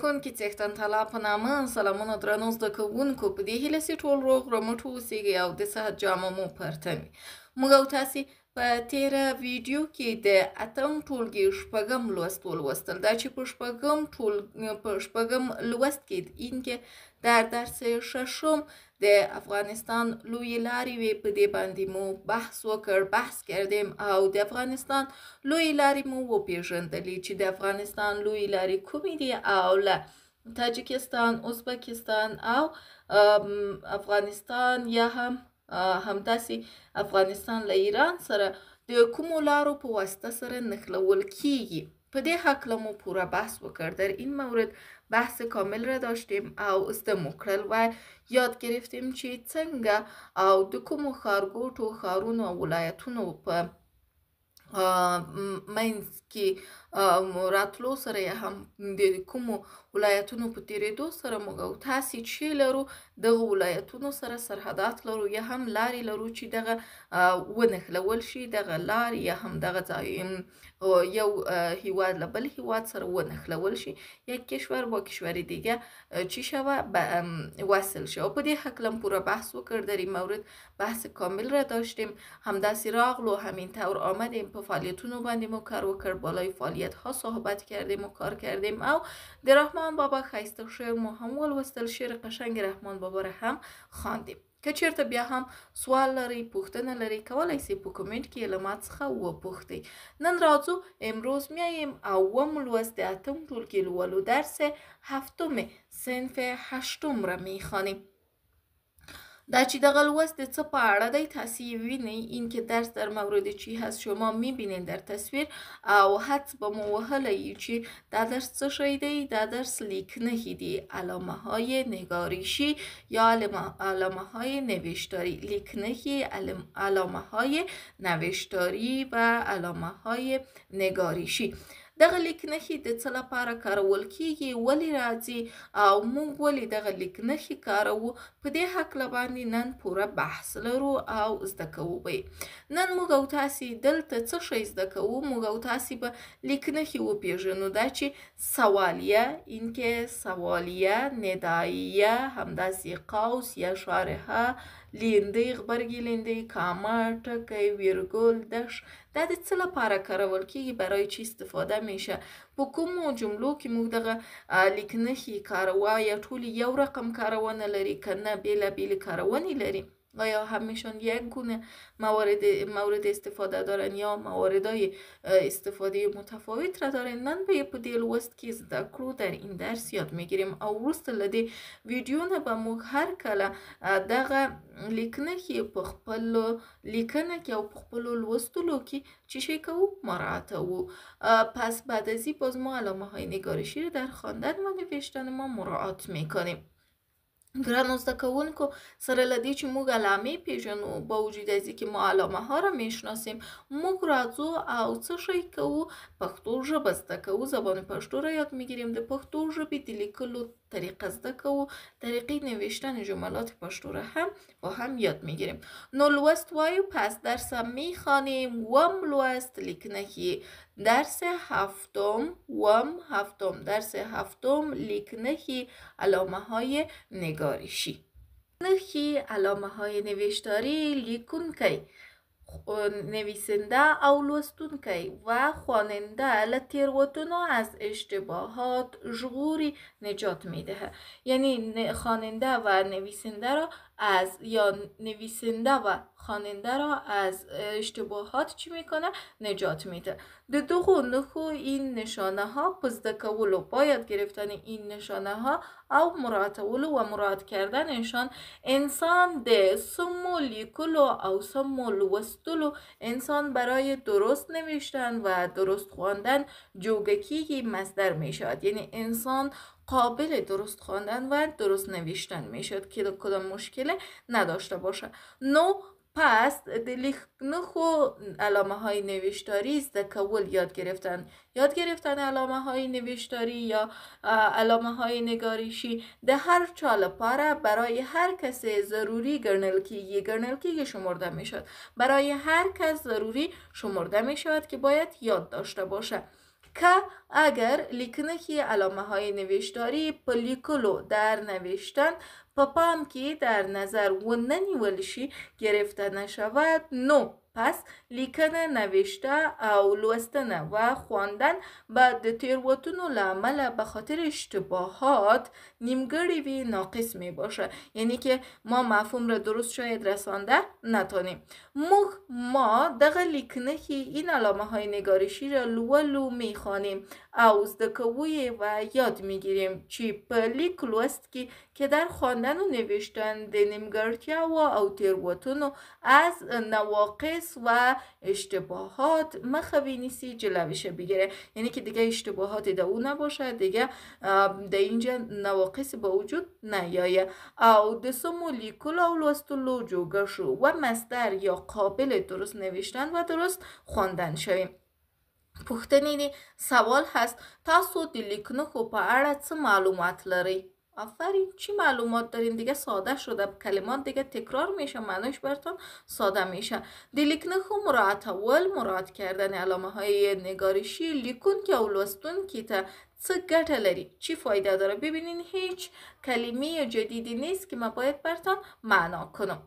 کوونکي څښتن طلا په نامه سلامونه درنو زده کوونکو په دې هیله چې ټول روغ رمټ اوسئ او د صحت جامه مو پرته وي. موږ او تاسې په تیره ویډیو کې د اتم ټولګي شپږم لوست ولوستل. دا چې په شپږم لوست کې اینکه در درس ششم د افغانستان لوی لارې وې، په دې باندې مو بحث کردیم او د افغانستان لوی لارې مو وپیژندلې چې د افغانستان لوی لارې کومې دي او له تاجکستان، ازبکستان او افغانستان یا همداسې افغانستان له ایران سره د کومو لارو په واسطه سره نښلول کیږي. په دې هکله مو پوره بحث وکړ. در این مورد بحث کامل را داشتیم او زده مو کړل و یاد گرفتیم چې څنګه او د کومو ښارګوټو، ښارونو او ولایتونو په منځ کې راتلو سره یا هم د کومو ولایتونو په تیریدو سره موږ او تاسې چې لرو دغه ولایتونو سره سرحدات لرو یا هم لارې لرو چې دغه ونښلول شي، دغه لارې یا هم دغه ځای یو هیواد له بل هیواد سره ونښلول شي، یک کشور با کشور دیگه چی شوه وصل شوه. په دې هکله پوره بحث وکړ. در این مورد بحث کامل را داشتیم. همداسې راغلو همین طور آمدیم په فعالیتونو باندې مو کار وکړ، بالای فعالیت ها صحبت کردیم و کار کردیم او د رحمان بابا خیسته شعر مو هم ولوستل. شعر قشنگ رحمان بابا را هم خواندیم. که چیرته بیا هم سوال لري، پوښتنه لري، کولای شئ په کومنټ کې له ما څخه وپوښتئ. نن راځو امروز میایم اوم لوست د اتم ټولګي لولو درس هفتم صنف هشتم را میخوانیم. دا چې دغه لوست د څه په اړه دی تاسې وینئ. این که درس در مورد چی هست شما میبینین در تصویر او حدس به مو وهلی چې دا درس څه شی دی. دا درس لیکنه‌ای دی، علامه های نگاریشی یا علامه های نوشتاری. لیکنه‌ای، علامه های نوشتاری و علامه های نگاریشی. دغه لیکنه‌ای د څه لپاره کارول کیږي، ولې راځي او موږ ولې دغه لیکنه‌ای کاروو، په دې هکله باندې نن پوره بحث لرو او زده کوو به. نن موږ او تاسې دلته څه شی زده کوو؟ موږ او تاسې به لیکنه‌ای وپیژنو. دا چې سوالیه، اینکه سوالیه، نداییه، همداسې قوس یا شارحه، لنډی، غبرګي لنډی، کامه، ټکی، ویرگول، دش. دا د څه لپاره کارول کیږي، برای چی استفاده میشه، په کومو جملو کې موږ دغه لیکنه‌ای کاروو، یا ټول یو رقم کارونه لري که نه بیلابیل کارونې لري، آیا همشان یک گونه مورد استفاده دارن یا مواردهای استفاده متفاوت را دارن. نن به په دې لوست کې زده کړو، در این درس یاد میگیریم او وروسته له دې ویډیو نه به موږ هر کله دغه لیکنه‌ای په خپلو لیکنه کې او په خپلو لوستلو کې چی شی کوو؟ مراعاتوو. پس بعد از این باز ما علامه های نگارشی رو در خواندن و نوشتن ما مراعات میکنیم. ګرانو زده کوونکو، سره له دې چې موږ علامې پیژنو، با وجود از اینکه ما علامه ها را میشناسیم، موږ راځو او څه شی کوو؟ پښتو ژبه زده کوو، زبان پښتو را یاد میگیریم، د پښتو ژبې د لیکلو طریقه زده کوو، طریقې نوشتن جملات پښتو را هم با هم یاد میگیریم. نو لوست وایو. پس درس میخوانیم. وم لوست لیکنه‌ای. درس هفتم درس هفتم لیکنه‌ای، علامه های نگاریشی. لیکنه‌ای، علامه های نوشتاری، لیکونکی، نویسنده او لوستونکی و خواننده له تیروتنو از اشتباهات ژغوري نجات میدهه. یعنی خواننده و نویسنده را از یا نویسنده و خواننده را از اشتباهات چی میکنه؟ نجات میده. د دغو نښو این نشانه ها په زده کولو، باید گرفتن این نشانه ها او مراعاتولو و مراعات کردنشان انسان د سمو لیکلو او سمو لوستلو، انسان برای درست نوشتن و درست خواندن جوگکی مصدر میشود. یعنی انسان قابل درست خواندن و درست نوشتن میشد که کدام مشکل نداشته باشه. نو پس د لیکنه‌خو علامه های نوشتاری زده کول، یاد گرفتن علامه های نوشتاری یا علامه های نگاریشی ده هر چا لپاره برای هر کس ضروری گرنل کیږي شمرده می شود. برای هر کس ضروری شمرده می شود که باید یاد داشته باشه. که اگر لیکنخی علامه های نوشتاری په لیکلو در نوشتن په پام کې در نظر و ننیول شي گرفته نشود نو پس لیکنه نوشته او لوستنه و خواندن به د تیروتنو له امله به خاطر اشتباهات نیمگړی وی ناقص می باشه، یعنی که ما مفهوم را درست شاید رسانده نتانیم. ما دغه لیکنه این علامه های نگارشی را لولو می خوانیم او زده کوی و یاد می گیریم چې په لیک لوست کې که در خواندن و نوشتن د نیمګړتیا و او تیروتنو از نواقص و اشتباهات مخه بینیسی جلوشه بگیره، یعنی که دیگه اشتباهات ده او نباشه، دیگه ده اینجا نواقص به وجود نیایه او د سمو لیکلو او لوستلو جوګه شو و مصدر یا قابل درست نوشتن و درست خواندن شویم. پوښتنې سوال هست تاسو د لیکنخو په اړه څه معلومات لرئ؟ آفرین، چی معلومات دارین؟ دیگه ساده شده، کلمات دیگه تکرار میشه، معنیش براتون ساده میشه. د لیکنخو مراعات کردن علامه های نگارشی لیکون که او لوستون که تا څه ګټه لري، چی فایده داره؟ ببینین هیچ کلمه جدیدی نیست که ما باید براتون معنا کنم.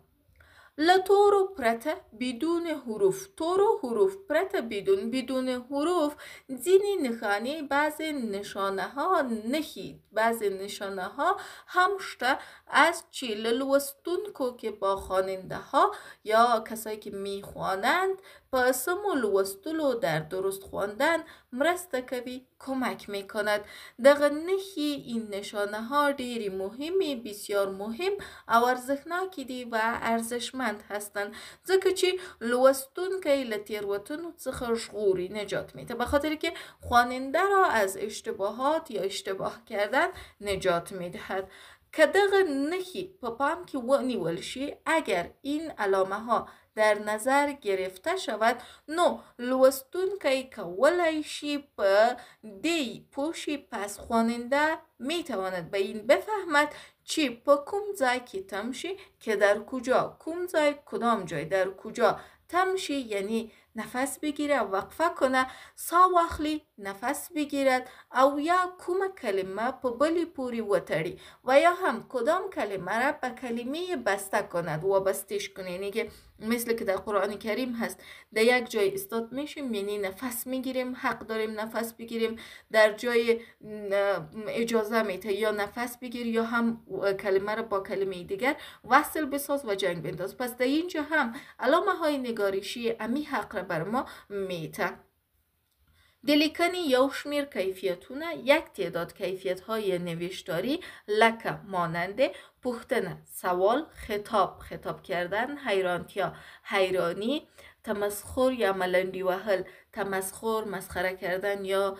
لطورو پرته بدون حروف، تورو حروف پرته بدون حروف زینی نخانی بعضی نشانه ها نخید، بعضی نشانه ها هم شته از چی لوستونکو که با خواننده ها یا کسایی که میخوانند په سمو لوستلو در درست خواندن مرسته کوي، کمک میکند. دغه نخی این نشانه ها ډیری مهمی، بسیار مهم او ارزښتناکې دي و ارزشمند هستند، ځکه چې لوستونکی له تیروتنو څخه ژغوري، نجات میده، به خاطر که خواننده را از اشتباهات یا اشتباه کردن نجات میدهد. که دغه نخی په پام کې ونیول شي، اگر این علامه ها در نظر گرفته شود نو لوستونکی کولای شي په دې پوشی پس خواننده میتواند به این بفهمد چی په کوم ځای کې تم شي که در کجا، کوم ځای کدام جای در کجا تم شي، یعنی نفس بگیره، وقفه کنه، سا واخلی، نفس بگیرد او یا کوم کلمه په بلی پوری وتړي و یا هم کدام کلمه را به کلمه بسته کند و بستش کنه، یعنی که مثل که در قرآن کریم هست در یک جای استاد میشیم یعنی نفس میگیریم، حق داریم نفس بگیریم، در جای اجازه میته یا نفس بگیر یا هم کلمه را با کلمه دیگر وصل بساز و جنگ بنداز. پس در اینجا هم علامه های نگارشی امی حق را بر ما میته. د لیکنې یو شمیر کیفیتونه، یک تعداد کیفیت های نوشتاری لکه مانند پوښتنه، سوال، خطاب کردن، حیرانتیا، حیرانی، تمسخر یا ملنډی وهل، تمسخر، مسخره کردن یا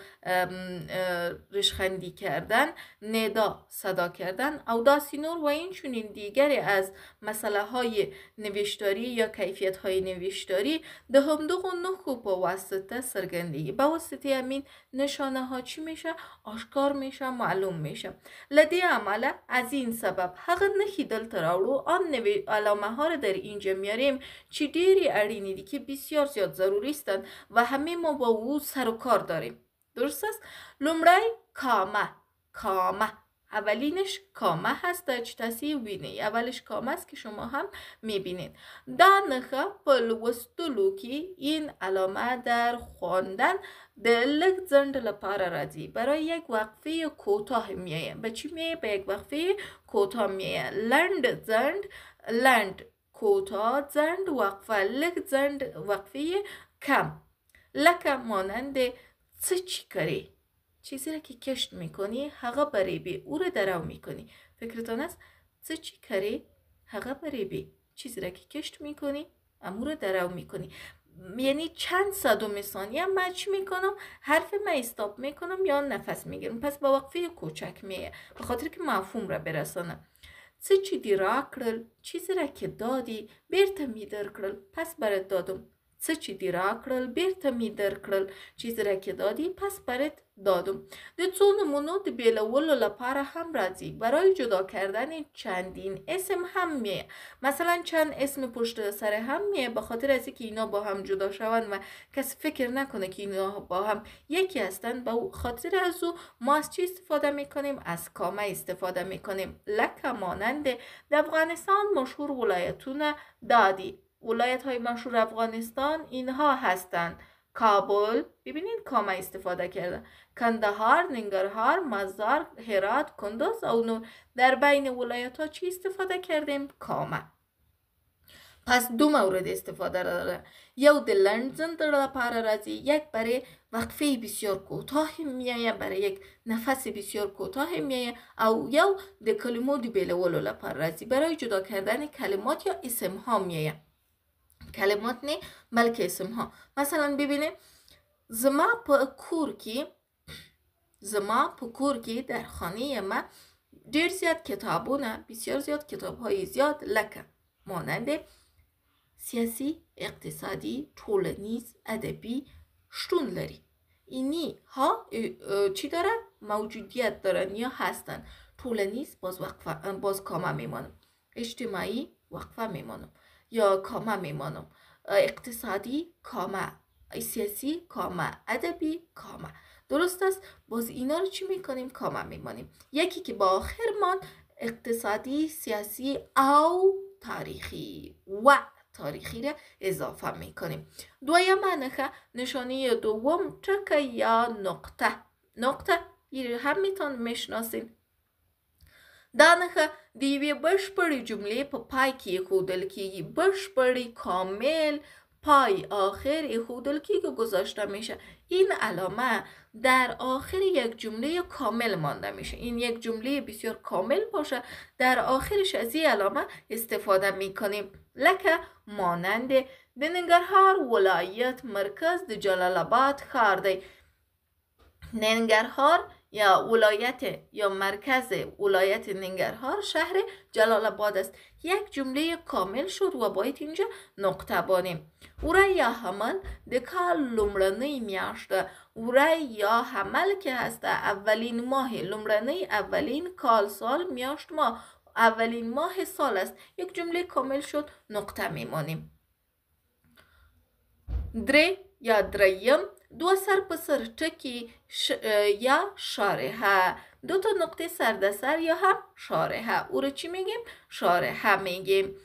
رشخندی کردن، ندا، صدا کردن او داسی نور و این چونین دیگری از مسئله های نوشتاری یا کیفیت های نوشتاری ده هم دو نخو با واسطه سرگندگی، با واسطه همین نشانه ها چی میشه؟ آشکار میشه، معلوم میشه. لدی عمله از این سبب حق نخی دلته راوړو آن علامه ها را در اینجا میاریم چی دیری اړینی دی که بسیار زیاد ضروری استند و همه ما با او سر و کار داریم. درست است؟ لومړی کامه، اولینش کامه هست، چه تاسی وینی اولش کامه است که شما هم میبینید. دا نخه په لوستلو کې این علامه در خواندن د لږ ځنډ لپاره راځي، برای یک وقفه کوتاه میایه. به چی میایه؟ به یک وقفه کوتاه میایه. لنډ ځنډ، لنډ کوتاه ځنډ، وقفه لږ ځنډ، وقفه کم. لکه مانند څه چی کری، چیزی را که کشت میکنی هغه بریبی، او را درو میکنی. فکرتان است څه چی کری هغه بریبی، چیزی را که کشت میکنی امو را درو میکنی. یعنی چند صدم ثانیه من چی میکنم؟ حرف من استاپ میکنم یا نفس میگیرم، پس با وقفه کوچک میه به خاطر که مفهوم را برسانم. څه چې دی را کړل، چیزی را که دادی بیرته می در کړل، پس برات دادم. څه چې دې راکړل بیرته مې درکړل، چې زه کې دادی پس برات دادم. د څو نمونو د بیلولو لپاره هم راځي. برای جدا کردن چندین اسم هم میه. مثلا چند اسم پشت سر هم میه به خاطر از اینکه اینا با هم جدا شوند و کسی فکر نکنه که اینا با هم یکی هستند. به خاطر از او ما از چی استفاده میکنیم؟ از کامه استفاده میکنیم. لکه مانند در افغانستان مشهور ولایتونه دادی. ولایت های مشهور افغانستان اینها هستند: کابل، ببینید کامه استفاده کرده، کندهار، ننگرهار، مزار، هرات، کندوز و نور. در بین ولایت ها چی استفاده کردیم؟ کامه. پس دو مورد استفاده داره. یو د لنډ زندر لپاره راځي، یک برای وقفه بسیار کوتاه میایه، برای یک نفس بسیار کوتاه میایه، او یو د کلمو د بیلولو لپاره راځي، برای جدا کردن کلمات یا اسم ها میایه. کلمات نه بلکه اسم ها. مثلا ببینید زما په کور کې در خانه ما ډیر زیاد کتابونه، بسیار زیاد کتاب های زیاد لکه مانند سیاسی، اقتصادی، ټولنیز، ادبی شتون لري. اینی ها چی دارن؟ موجودیت دارن یا هستن. طولنیز باز کامه میمانم، اجتماعی وقفه میمانم یا کامه میمانم، اقتصادی کامه، سیاسی کامه، ادبی کامه. درست است؟ باز اینا رو چی میکنیم؟ کامه میمانیم. یکی که با آخر مان اقتصادی، سیاسی او تاریخی و تاریخی را اضافه میکنیم. دویم نشانه دوم ټکی یا نقطه این هم میشناسین. دا نښه د یوې بشپړې جملې په پای کې ایښودل کیږي. بشپړې، کامل، پای، آخر ایښودل کیږي، گذاشته میشه. این علامه در آخر یک جمله کامل مانده میشه. این یک جمله بسیار کامل باشه، در آخرش از این علامه استفاده میکنیم. لکه مانند د ننګرهار ولایت مرکز د جلال آباد ښار دی. ننګرهار یا ولایت یا مرکز ولایت ننګرهار شهر جلال آباد است. یک جمله کامل شد و باید اینجا نقطه بانیم. وری یا حمل د کال لومړنۍ میاشت ده. وری یا حمل که هست اولین ماه، لومړنۍ، اولین، کال سال، میاشت ماه، اولین ماه سال است. یک جمله کامل شد، نقطه میمانیم. درې یا دریم دو سر په سر ټکی یا شارحه، دو تا نقطه سر در سر یا هم شارحه. او رو چی میگیم؟ شارحه میگیم.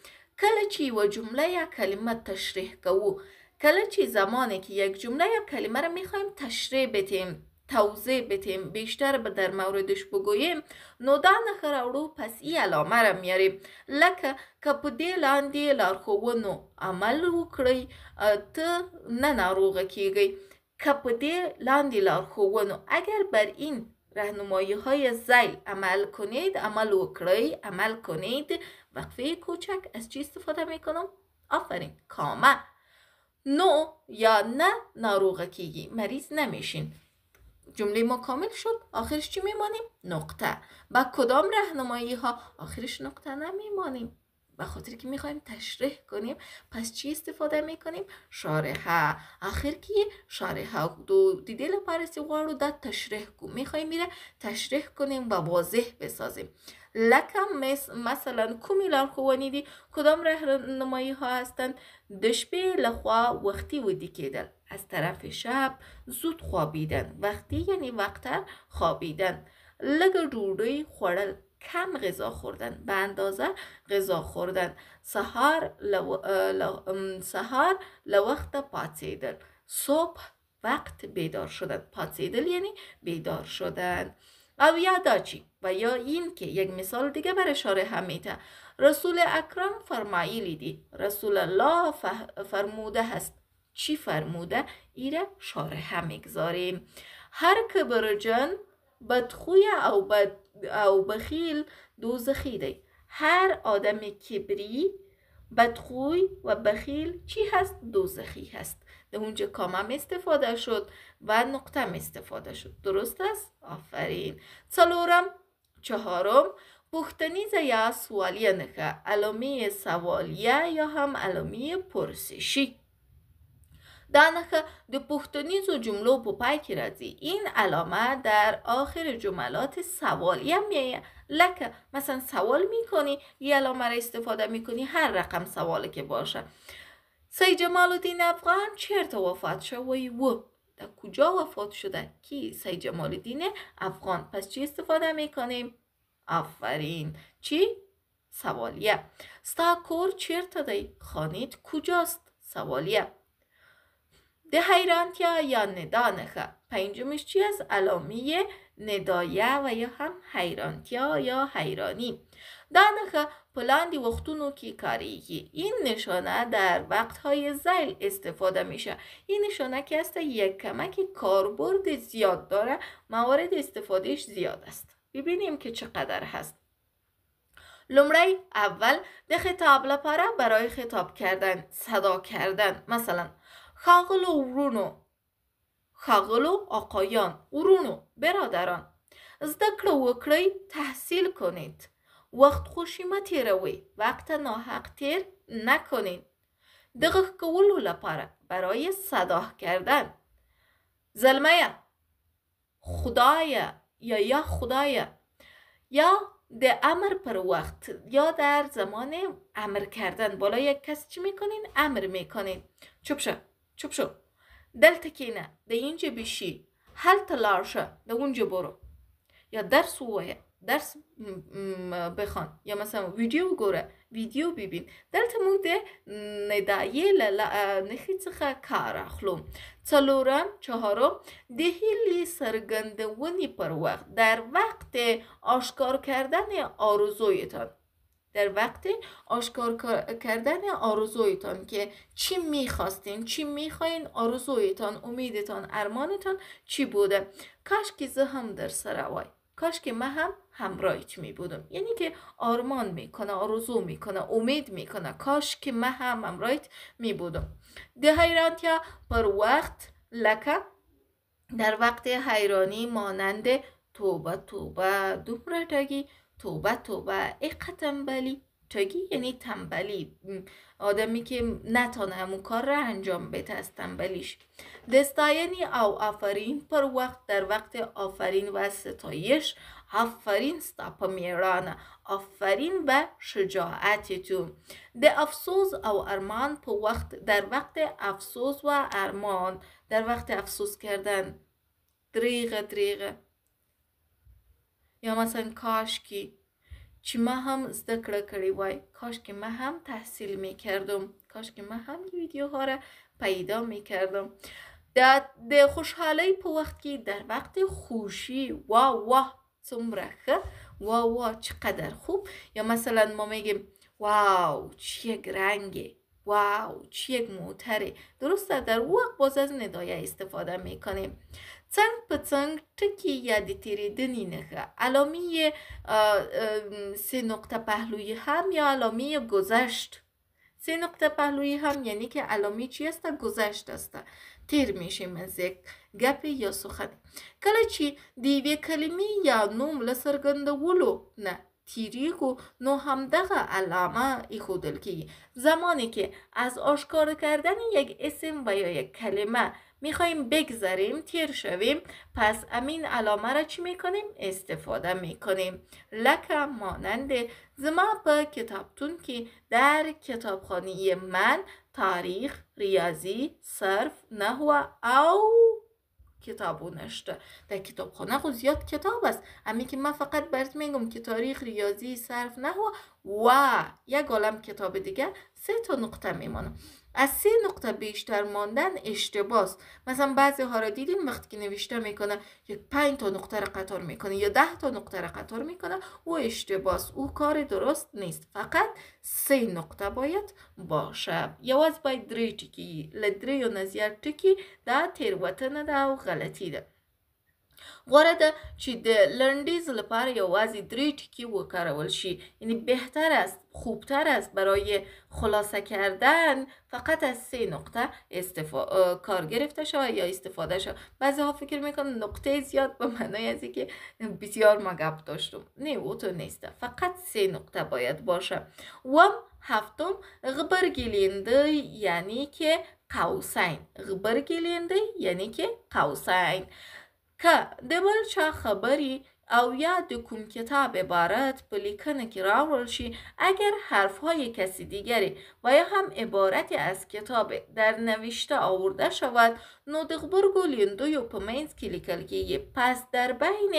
کله چی و جمله یا کلمه تشریح کوو، کله چی زمانی که یک جمله یا کلمه رو میخوایم تشریح بدیم، توضیح بدیم، بیشتر در موردش بگوییم، نو دا نښه راوړو، پس ای علامه را میاریم. لکه که په دې لاندې لارښوونو عمل وکړئ ته نه ناروغه کیږئ. که په دې لاندې لارښوونو اگر بر این راهنمایی های ذیل عمل کنید، عمل وکړئ، عمل کنید، وقفه کوچک از چی استفاده میکنم؟ آفرین، کامه. نو یا نه ناروغه کیگی، مریض نمیشین. جمله ما کامل شد، آخرش چی میمانیم؟ نقطه. با کدام راهنمایی ها آخرش نقطه نمیمانیم؟ به خاطر که میخوایم تشریح کنیم، پس چی استفاده میکنیم؟ شارحه. آخر که شارحه دو دیده لپاره غواړو دا تشریح کنیم، میخوایم میره تشریح کنیم و واضح بسازیم. لکه مثلا کومی لارښوونې دي، کدام راهنمایی ها هستند؟ د شپې لخوا وقتی ودی کېدل، از طرف شب زود خوابیدن، وقتی یعنی وقتر خوابیدن، لږه ډوډۍ خوړل، کم غذا خوردن، به اندازه غذا خوردن، سهار لوقت پاڅیدل، صبح وقت بیدار شدن، پاڅیدل یعنی بیدار شدن. او یا چی؟ و یا این که یک مثال دیگه برای شارحه میده. رسول اکرم فرمایلی دی، رسول الله فرموده هست. چی فرموده؟ ایره شارحه میگذاریم. هر که برجن بدخوی او بخیل دوزخی دی. هر آدم کبری، بدخوی و بخیل چی هست؟ دوزخی هست. در اونجا کامم استفاده شد و نقطم استفاده شد. درست است؟ آفرین. چهارم پوښتنیزه یا سوالیه نښه، علامه سوالیه یا هم علامه پرسشی. دانخه د پوښتنیزو جملو په پای کې راځي. این علامه در آخر جملات سوالیه میایه. لکه مثلا سوال میکنی یه علامه را استفاده میکنی، هر رقم سوالی که باشه. سید جمال الدین افغان چرت وفات شد؟ و در کجا وفات شده؟ کی؟ سید جمال الدین افغان. پس چی استفاده میکنیم؟ آفرین. چی؟ سوالیه. ستا کور چرته دی؟ خانیت کجاست؟ سوالیه. ده حیرانتیا یا ندا نخه. پنجمش چی است؟ علامه ندایه و یا هم حیرانتیا یا حیرانی. دانخه پلاندی وقتونو کی کاریگی. این نشانه در وقتهای زیل استفاده میشه. این نشانه که است یک کمک کاربرد زیاد داره، موارد استفادهش زیاد است. ببینیم که چقدر هست. لومړی اول د خطاب لپاره برای خطاب کردن صدا کردن. مثلا ښاغلو ورونو، ښاغلو آقایان، ورونو برادران، زده کړه وکړئ، تحصیل کنید، وقت خوشی مه تیروئ، وقت ناحق تیر نکنید. د غږ کولو لپاره برای صدا کردن زلمه، خدایا یا خدایا، یا د امر پر وقت یا در زمان امر کردن. بالا یک کس چی میکنین؟ امر میکنین. چوب شو، چوب شو، دلته کینه، د اینجا بشی، هلته لاړ شه، د اونجا برو، یا درس ووایه، درس بخوان، یا مثلا ویدیو ګوره، ویدیو ببین. دلته موږ د ندایې له نښې څخه کار اخلو. څلورم، چهارم، د هیلې څرګندونې پر وخت، در وقت آشکار کردن آرزویتان، در وقت آشکار کردن آرزویتان که چی میخواستین، چی میخواین، آرزویتان، امیدتان، ارمانتان چی بوده. کاش که زه هم در سر وای، کاش که من هم همراهت می بودم. یعنی که آرمان میکنه، آرزو میکنه، امید میکنه، کاش که من هم همراهت می بودم. ده حیرانتیا پر وقت لکه در وقت حیرانی مانند توبه توبه دومره تگی، توبه توبه اقا تنبلی. تگی یعنی تنبلی، آدمی که نتانه همون کار را انجام بده از تنبلیش. دستایانی او آفرین پر وقت در وقت آفرین و ستایش. آفرین ستا په میړانه، آفرین به شجاعت تو. د افسوس او ارمان په وقت، در وقت افسوس و ارمان، در وقت افسوس کردن، دریغه دریغه. یا مثلا کاش که چې ما هم زده کړه کړې وای، کاش که ما هم تحصیل میکردم، کاش که ما هم ویدیوها را پیدا میکردم. د خوشحالی په وخت کې، در وقت خوشی، واه واه څومره ښه، واه واه چقدر خوب. یا مثلا ما میگیم واو چه یک رنگه، واو چه یک موتره. درسته؟ در وقت باز از ندایه استفاده میکنیم. څنګ په څنګ ټکی یا د تیریدنې نښه، علامه سه نقطه پهلوی هم یا علامه گذشت. سه نقطه پهلوی هم یعنی که علامه چی است؟ گذشت است. تیر میشیم از یک گپ یا سخن. کله چې د یوې کلمې یا نوم له څرګندولو نه تیریږو، نو همدغه علامه ایښودل کیږي. زمانی که از آشکار کردن یک اسم و یا یک کلمه میخواییم بگذاریم، تیر شویم، پس امین علامه را چی میکنیم؟ استفاده میکنیم. لکه مانند زما په کتابتون که در کتابخانه من تاریخ، ریاضی، صرف، نحو او کتابو نشته. در کتابخانه خود زیاد کتاب است، امی که من فقط برات میگم که تاریخ، ریاضی، صرف، نحو و یک عالم کتاب دیگه 3 تا نقطه میمانه. از 3 نقطه بیشتر ماندن اشتباه است. مثلا بعضی ها را دیدین وقتی که نوشته میکنه یک 5 تا نقطه را قطار میکنه یا 10 تا نقطه را قطار میکنه، او اشتباه است، او کار درست نیست. فقط 3 نقطه باید باشه. یواز باید 3 ټکی لدری یا نزیار ټکی دا تیروتنه ده او غلطی ده. غوره ده چې د لنډیز لپاره یوازې 3 ټکي وکارول شي. یعنی بهتر است، خوبتر است برای خلاصه کردن فقط از 3 نقطه کار گرفته شود یا استفاده شود. بعضی ها فکر میکنن نقطه زیاد به معنای از که بسیار ما گپ داشتم. نه، او تو نیست، فقط 3 نقطه باید باشه. و هفتم غبرگلینده، یعنی که قوسین غبرګلین دی یعنی که قوسین. که د بل چا خبرې او یا د کوم کتاب عبارت په لیکنه کې راوړل شي اگر حرفهای کسی دیگری و یا هم عبارتی از کتاب در نوشته آورده شود نو د غبرګو لیندیو په منځ کې لیکل کیږي. پس در بین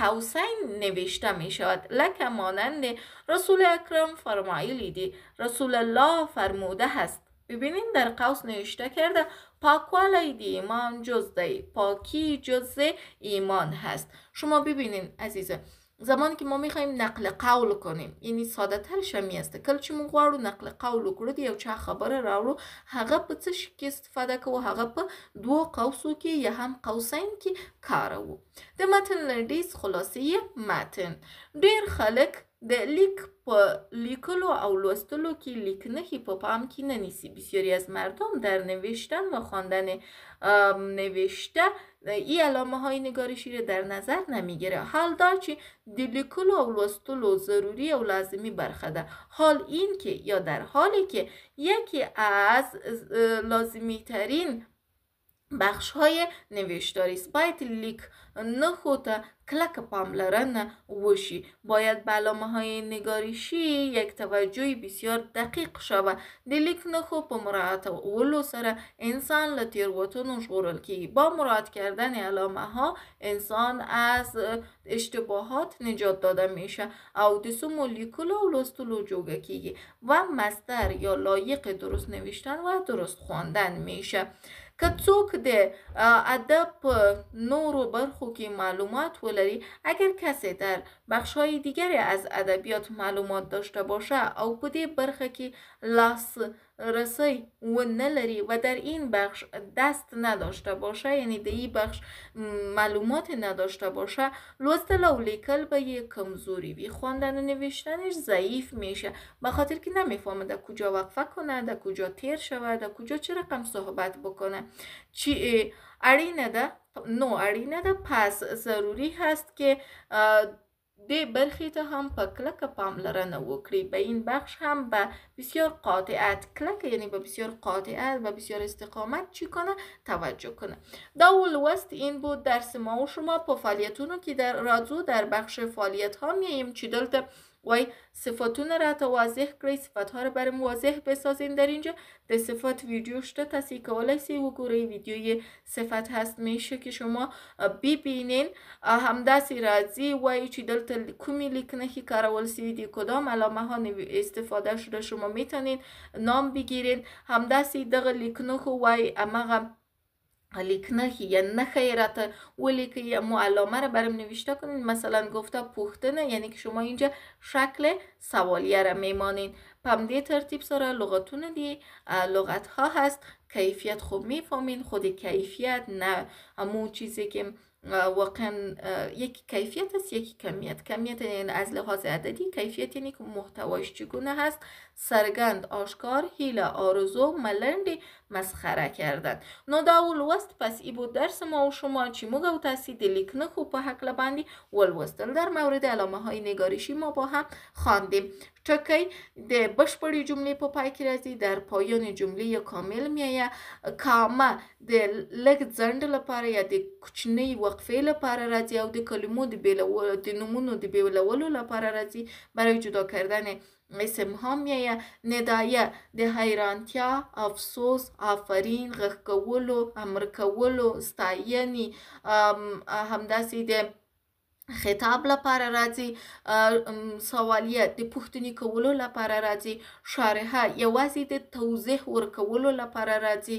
قوسین نوشته می شود لکه مانند رسول اکرم فرمایلی دی رسول الله فرموده است. ببینین در قوس نوشته کرده پاکوالی دی ایمان جز دی پاکی جز ایمان هست. شما ببینین عزیزه زمانی که ما میخوایم نقل قول کنیم یعنی ساده ترش هم میسته کله چې موږ غواړو نقل قول وکړو د یو چا خبره راوړو هغه په څه شي کې استفاده کوو هغه په دوو قوسو کې یا هم قوسین کې کاروو. د متن لنډیز خلاصې متن ډیر خلک د لیک په لیکلو او لوستلو کې لیک نښې په پام کې ننیسي. بسیاری از مردم در نوشتن و خواندن نوشته این علامه های نگارشی را در نظر نمیگیره. حال دار چی د لیکلو او لوستلو ضروری او لازمی برخه ده. حال این که یا در حالی که یکی از لازمی ترین بخش های نوشتاری است باید لیک نخو ته کلک پاملرنه وشی. باید به علامه های نگارشی یک توجه بسیار دقیق شود. د لیک نخو په مراعاتولو سره انسان له تیروتنو ژغورل کیږي. با مراعات کردن علامه ها انسان از اشتباهات نجات داده میشه او د سمو لیکلو او لوستلو جوګه کیږي و مصدر یا لایق درست نوشتن و درست خواندن میشه. که څوک د ادب په نورو برخو کې معلومات ولري اگر کسی در بخش‌های دیگری از ادبیات معلومات داشته باشه او په دې برخه کې لاس رسی و نلری و در این بخش دست نداشته باشه یعنی در این بخش معلومات نداشته باشه لوستل و لیکل به یک کمزوری وی خواندن و نوشتنش ضعیف میشه به خاطر که نمیفهمه در کجا وقفه کنه در کجا تیر شوه در کجا چه رقم صحبت بکنه چی اړینه ده نو اړینه ده. پس ضروری هست که دې برخې ته هم په کلکه پاملرنه وکړي. به این بخش هم به بسیار قاطعت کلکه یعنی به بسیار قاطعت و بسیار استقامت چی کنه توجه کنه. دا لوست این بود درس ما و شما په فعالیتونو کې در راځو در بخش فعالیت ها میایم چې دلته وای صفاتونه را تا واضح کړئ صفات ها رو برام واضح بسازین. در اینجا د صفات ویدیو شته تاسو کولای شئ وګورئ ویدیوی صفات هست میشه که شما ببینین. همداسې راځي وای چې دلته کومې لیکنې کارول شوي دي کدام علامه ها استفاده شده شما میتونین نام بگیرین. همداسې دغه لیکنه خو وای امغه لیکنه یا نخی را تا ولیکه یا علامه را برام نوشته کنین. مثلا گفته پوښتنه یعنی که شما اینجا شکل سوالیه را میمانین. پم دې ترتیب سره لغتونه دی لغت ها هست. کیفیت خوب میفهمین خود کیفیت نه همون چیزی که واقعا یکی کیفیت است یکی کمیت. کمیت یعنی از لحاظ عددی کیفیت یعنی که محتواش چگونه هست سرگند آشکار هیله آرزو ملنډي مسخره کردن. نو دا ولوست پس ای بود درس ما و شما چې موږ او تاسو د لیکنه خو په حق باندې ولوستل. در مورد علامه های نگارشی ما با هم خواندیم. ټکی د بشپړې جملې په پای کې راځي در پایان جمله کامل میایه. کامه د لږ ځنډ لپاره یا د کوچنۍ وقفې لپاره راځي او د کلمو د نومونو د بیلولو لپاره راځي. برای جدا کردن اسم ها میایه. ندایه د حیرانتیا افسوس آفرین غږ کولو امر کولو ستاینې همداسې د خطاب لپاره راځي. سوالیه د پوښتنې کولو لپاره راځي. شارحه یوازې د توضیح ورکولو لپاره راځي.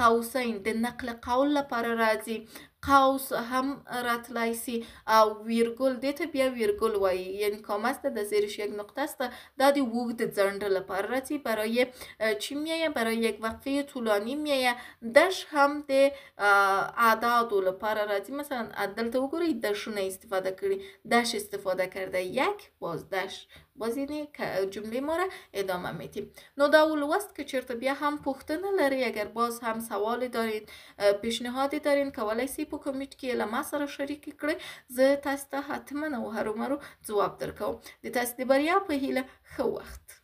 قوسین د نقل قول لپاره راځي. قوس هم راتلای سي او ویرگول دیتا بیا ویرگول وایی یعنی کام است در زیرش یک نقطه است دا دی وقت زنده لپاره راځي. برای چی میایه برای یک وقفه طولانی میایه. دش هم د اعدادو لپاره راځي. مثلا دلته وګورئ دشونه استفاده کړي دش استفاده کرده یک باز دش باز اینه جمله ما را ادامه میتیم. نو دا ولوست که چرته بیا هم پوښتنه لري اگر باز هم سوال دارید پیشنهادی دارین کولای سي په کمیټ کې له ما سره شریک کړئ. زه تاسو ته حتما او هرومرو ځواب درکوم. د تاسو د بریا په هیله ښه وخت.